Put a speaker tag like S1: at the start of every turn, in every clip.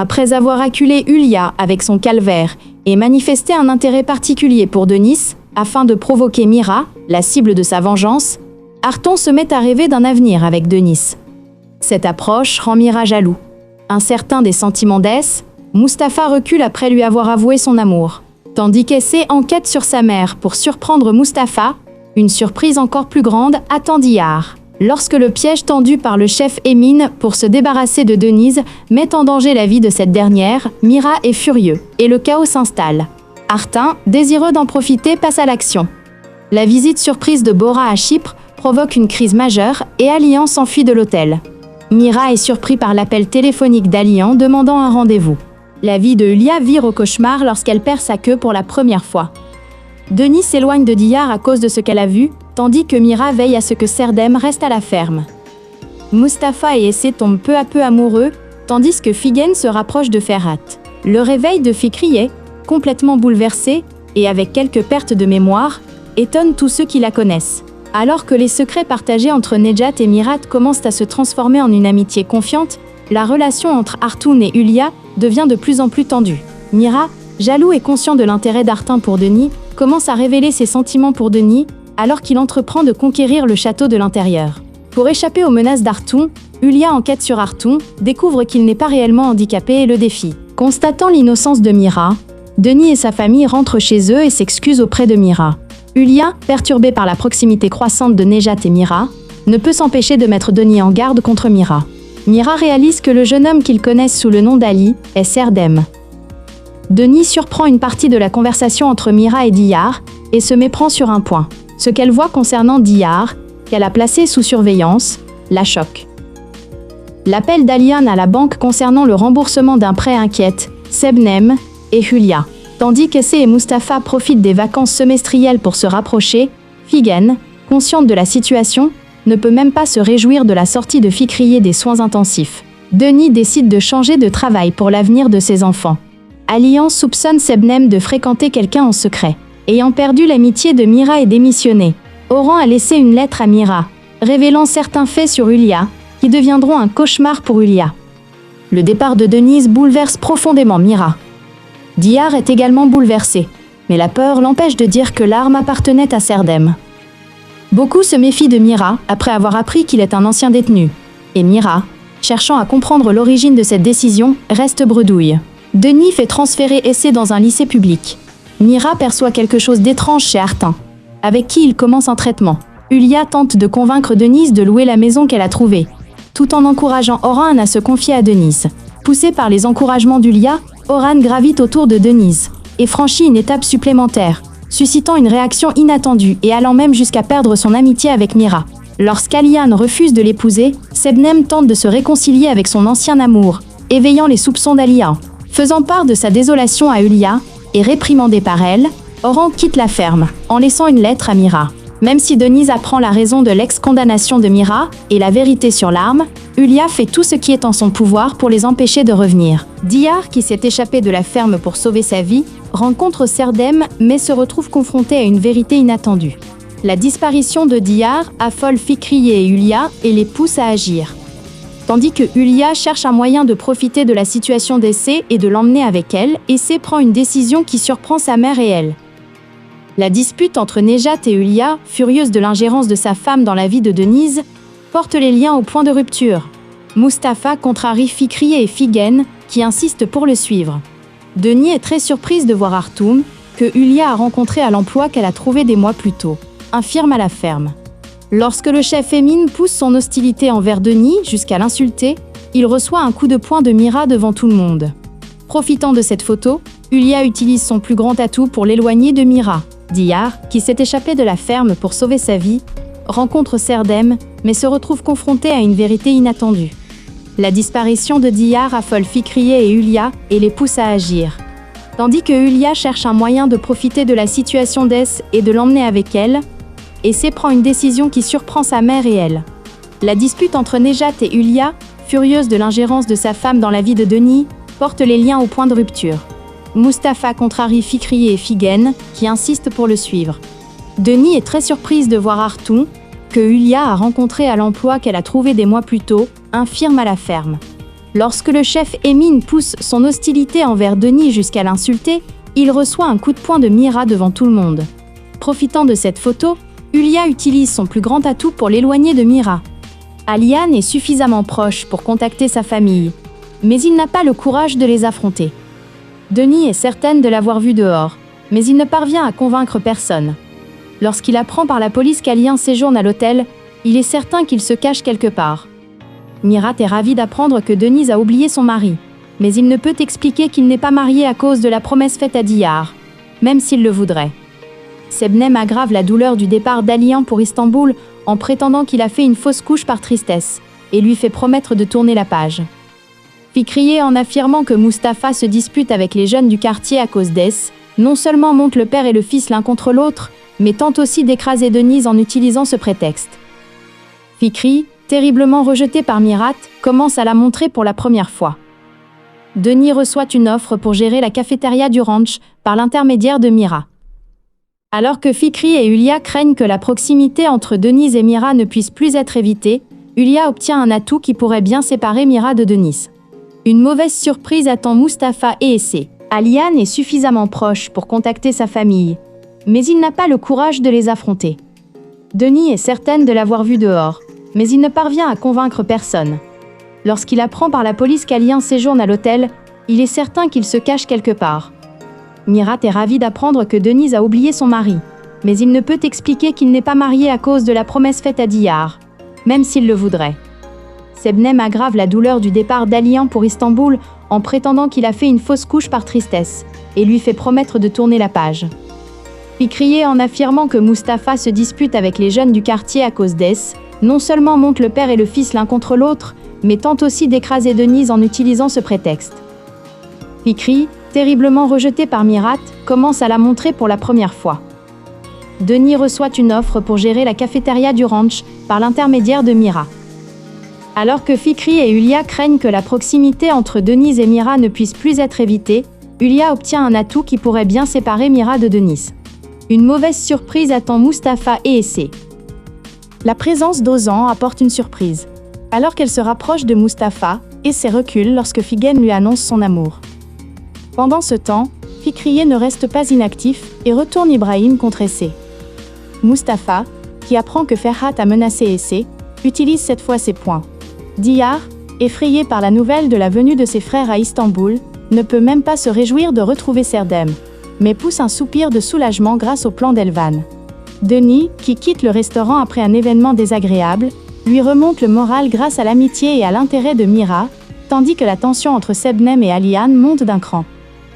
S1: Après avoir acculé Yulia avec son calvaire et manifesté un intérêt particulier pour Denis, afin de provoquer Mira, la cible de sa vengeance, Arton se met à rêver d'un avenir avec Denis. Cette approche rend Mira jaloux. Incertain des sentiments d'Es, Mustapha recule après lui avoir avoué son amour. Tandis qu'Essé enquête sur sa mère pour surprendre Mustapha, une surprise encore plus grande attend Diyar. Lorsque le piège tendu par le chef Emin pour se débarrasser de Denise met en danger la vie de cette dernière, Mira est furieux et le chaos s'installe. Artin, désireux d'en profiter, passe à l'action. La visite surprise de Bora à Chypre provoque une crise majeure et Alian s'enfuit de l'hôtel. Mira est surpris par l'appel téléphonique d'Alian demandant un rendez-vous. La vie de Yulia vire au cauchemar lorsqu'elle perd sa queue pour la première fois. Denis s'éloigne de Diyar à cause de ce qu'elle a vu, tandis que Mira veille à ce que Serdem reste à la ferme. Mustapha et Essé tombent peu à peu amoureux, tandis que Figen se rapproche de Ferhat. Le réveil de Fikriye, complètement bouleversé et avec quelques pertes de mémoire, étonne tous ceux qui la connaissent. Alors que les secrets partagés entre Nejat et Mirat commencent à se transformer en une amitié confiante, la relation entre Artoun et Yulia devient de plus en plus tendue. Mira, jaloux et conscient de l'intérêt d'Artin pour Denis, commence à révéler ses sentiments pour Denis, alors qu'il entreprend de conquérir le château de l'intérieur. Pour échapper aux menaces d'Artoun, Yulia enquête sur Artoun, découvre qu'il n'est pas réellement handicapé et le défie. Constatant l'innocence de Mira, Denis et sa famille rentrent chez eux et s'excusent auprès de Mira. Yulia, perturbée par la proximité croissante de Nejat et Mira, ne peut s'empêcher de mettre Denis en garde contre Mira. Mira réalise que le jeune homme qu'ils connaissent sous le nom d'Ali est Serdem. Denis surprend une partie de la conversation entre Mira et Diyar et se méprend sur un point. Ce qu'elle voit concernant Diyar, qu'elle a placé sous surveillance, la choque. L'appel d'Alian à la banque concernant le remboursement d'un prêt inquiète Sebnem et Yulia. Tandis qu'Essé et Mustapha profitent des vacances semestrielles pour se rapprocher, Figen, consciente de la situation, ne peut même pas se réjouir de la sortie de Fikriye des soins intensifs. Denis décide de changer de travail pour l'avenir de ses enfants. Alian soupçonne Sebnem de fréquenter quelqu'un en secret. Ayant perdu l'amitié de Mira et démissionné, Oran a laissé une lettre à Mira, révélant certains faits sur Yulia, qui deviendront un cauchemar pour Yulia. Le départ de Denise bouleverse profondément Mira. Diyar est également bouleversé, mais la peur l'empêche de dire que l'arme appartenait à Serdem. Beaucoup se méfient de Mira après avoir appris qu'il est un ancien détenu, et Mira, cherchant à comprendre l'origine de cette décision, reste bredouille. Denis fait transférer Essé dans un lycée public. Mira perçoit quelque chose d'étrange chez Artin, avec qui il commence un traitement. Yulia tente de convaincre Denise de louer la maison qu'elle a trouvée, tout en encourageant Oran à se confier à Denise. Poussé par les encouragements d'Yulia, Oran gravite autour de Denise et franchit une étape supplémentaire, suscitant une réaction inattendue et allant même jusqu'à perdre son amitié avec Mira. Lorsqu'Alian refuse de l'épouser, Sebnem tente de se réconcilier avec son ancien amour, éveillant les soupçons d'Alian. Faisant part de sa désolation à Yulia et réprimandé par elle, Oran quitte la ferme, en laissant une lettre à Mira. Même si Denise apprend la raison de l'ex-condamnation de Mira et la vérité sur l'arme, Yulia fait tout ce qui est en son pouvoir pour les empêcher de revenir. Diyar, qui s'est échappé de la ferme pour sauver sa vie, rencontre Serdem mais se retrouve confronté à une vérité inattendue. La disparition de Diyar affole Fikriye et Yulia et les pousse à agir. Tandis que Yulia cherche un moyen de profiter de la situation d'Essé et de l'emmener avec elle, Essé prend une décision qui surprend sa mère et elle. La dispute entre Nejat et Yulia, furieuse de l'ingérence de sa femme dans la vie de Denise, porte les liens au point de rupture. Mustapha contrarie Fikriye et Figen, qui insistent pour le suivre. Denis est très surprise de voir Artoun, que Yulia a rencontré à l'emploi qu'elle a trouvé des mois plus tôt, infirme à la ferme. Lorsque le chef Emin pousse son hostilité envers Denis jusqu'à l'insulter, il reçoit un coup de poing de Mira devant tout le monde. Profitant de cette photo, Yulia utilise son plus grand atout pour l'éloigner de Mira. Diyar, qui s'est échappé de la ferme pour sauver sa vie, rencontre Serdem, mais se retrouve confronté à une vérité inattendue. La disparition de Diyar affole Fikriye et Yulia et les pousse à agir. Tandis que Yulia cherche un moyen de profiter de la situation d'Es et de l'emmener avec elle, Essé prend une décision qui surprend sa mère et elle. La dispute entre Nejat et Yulia, furieuse de l'ingérence de sa femme dans la vie de Denis, porte les liens au point de rupture. Mustapha contrarie Fikriye et Figen, qui insistent pour le suivre. Denis est très surprise de voir Artoun, que Yulia a rencontré à l'emploi qu'elle a trouvé des mois plus tôt, infirme à la ferme. Lorsque le chef Emin pousse son hostilité envers Denis jusqu'à l'insulter, il reçoit un coup de poing de Mira devant tout le monde. Profitant de cette photo, Yulia utilise son plus grand atout pour l'éloigner de Mira. Aliane est suffisamment proche pour contacter sa famille, mais il n'a pas le courage de les affronter. Denis est certaine de l'avoir vu dehors, mais il ne parvient à convaincre personne. Lorsqu'il apprend par la police qu'Aliane séjourne à l'hôtel, il est certain qu'il se cache quelque part. Mirat est ravi d'apprendre que Denise a oublié son mari, mais il ne peut expliquer qu'il n'est pas marié à cause de la promesse faite à Diyar, même s'il le voudrait. Sebnem aggrave la douleur du départ d'Aliane pour Istanbul en prétendant qu'il a fait une fausse couche par tristesse, et lui fait promettre de tourner la page. Fikriye, en affirmant que Mustapha se dispute avec les jeunes du quartier à cause d'Es, non seulement monte le père et le fils l'un contre l'autre, mais tente aussi d'écraser Denise en utilisant ce prétexte. Fikri, terriblement rejeté par Mirat, commence à la montrer pour la première fois. Denis reçoit une offre pour gérer la cafétéria du ranch par l'intermédiaire de Mira. Alors que Fikri et Yulia craignent que la proximité entre Denise et Mira ne puisse plus être évitée, Yulia obtient un atout qui pourrait bien séparer Mira de Denise. Une mauvaise surprise attend Mustapha et Essé. Aliane est suffisamment proche pour contacter sa famille, mais il n'a pas le courage de les affronter. Denis est certaine de l'avoir vu dehors, mais il ne parvient à convaincre personne. Lorsqu'il apprend par la police qu'Aliane séjourne à l'hôtel, il est certain qu'il se cache quelque part. Mirat est ravi d'apprendre que Denise a oublié son mari, mais il ne peut expliquer qu'il n'est pas marié à cause de la promesse faite à Diyar, même s'il le voudrait. Sebnem aggrave la douleur du départ d'Aliane pour Istanbul en prétendant qu'il a fait une fausse couche par tristesse, et lui fait promettre de tourner la page. Fikriye, en affirmant que Mustapha se dispute avec les jeunes du quartier à cause d'Es, non seulement monte le père et le fils l'un contre l'autre, mais tente aussi d'écraser Denise en utilisant ce prétexte. Fikri, terriblement rejeté par Mirat, commence à la montrer pour la première fois. Denis reçoit une offre pour gérer la cafétéria du ranch par l'intermédiaire de Mira. Alors que Fikri et Yulia craignent que la proximité entre Denise et Mira ne puisse plus être évitée, Yulia obtient un atout qui pourrait bien séparer Mira de Denise. Une mauvaise surprise attend Mustapha et Essé. La présence d'Ozan apporte une surprise. Alors qu'elle se rapproche de Mustapha, Essé recule lorsque Figen lui annonce son amour. Pendant ce temps, Fikriye ne reste pas inactif et retourne Ibrahim contre Essé. Mustapha, qui apprend que Ferhat a menacé Essé, utilise cette fois ses poings. Diyar, effrayé par la nouvelle de la venue de ses frères à Istanbul, ne peut même pas se réjouir de retrouver Serdem, mais pousse un soupir de soulagement grâce au plan d'Elvan. Denis, qui quitte le restaurant après un événement désagréable, lui remonte le moral grâce à l'amitié et à l'intérêt de Mira, tandis que la tension entre Sebnem et Aliane monte d'un cran.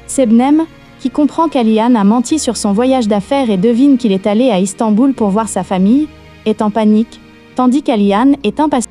S1: Sebnem, qui comprend qu'Aliane a menti sur son voyage d'affaires et devine qu'il est allé à Istanbul pour voir sa famille, est en panique, tandis qu'Aliane est impatiente.